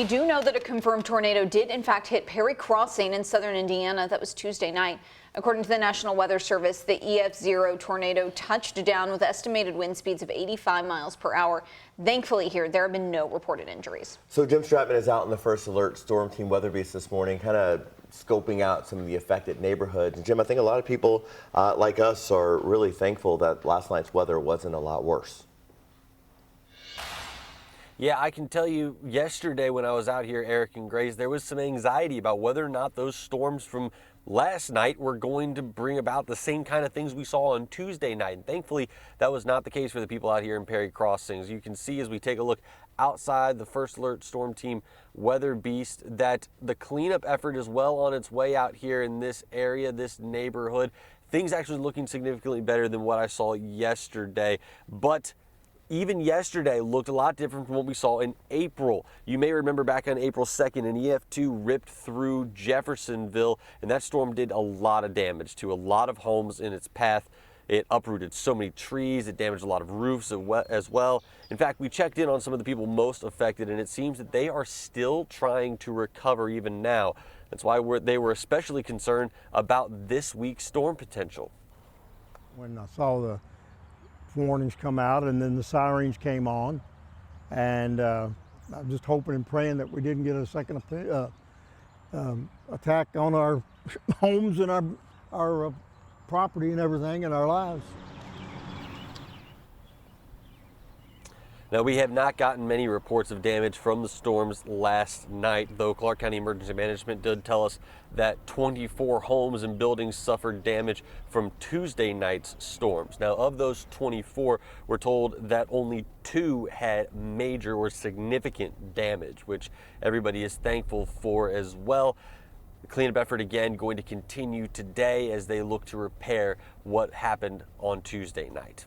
We do know that a confirmed tornado did in fact hit Perry Crossing in southern Indiana. That was Tuesday night. According to the National Weather Service, the EF0 tornado touched down with estimated wind speeds of 85 miles per hour. Thankfully here, there have been no reported injuries. So Jim Stratman is out in the First Alert Storm Team Weather Beast this morning, kind of scoping out some of the affected neighborhoods. And Jim, I think a lot of people like us are really thankful that last night's weather wasn't a lot worse. Yeah, I can tell you yesterday when I was out here, Eric and Grace, there was some anxiety about whether or not those storms from last night were going to bring about the same kind of things we saw on Tuesday night. And thankfully, that was not the case for the people out here in Perry Crossings. You can see as we take a look outside the First Alert Storm Team Weather Beast that the cleanup effort is well on its way out here in this area, this neighborhood. Things actually looking significantly better than what I saw yesterday. But even yesterday looked a lot different from what we saw in April. You may remember back on April 2nd, an EF2 ripped through Jeffersonville, and that storm did a lot of damage to a lot of homes in its path. It uprooted so many trees, it damaged a lot of roofs as well. In fact, we checked in on some of the people most affected, and it seems that they are still trying to recover even now. That's why they were especially concerned about this week's storm potential. When I saw the warnings come out and then the sirens came on, and I'm just hoping and praying that we didn't get a second attack on our homes and our property and everything in our lives. Now, we have not gotten many reports of damage from the storms last night, though Clark County Emergency Management did tell us that 24 homes and buildings suffered damage from Tuesday night's storms. Now, of those 24, we're told that only 2 had major or significant damage, which everybody is thankful for as well. The cleanup effort again going to continue today as they look to repair what happened on Tuesday night.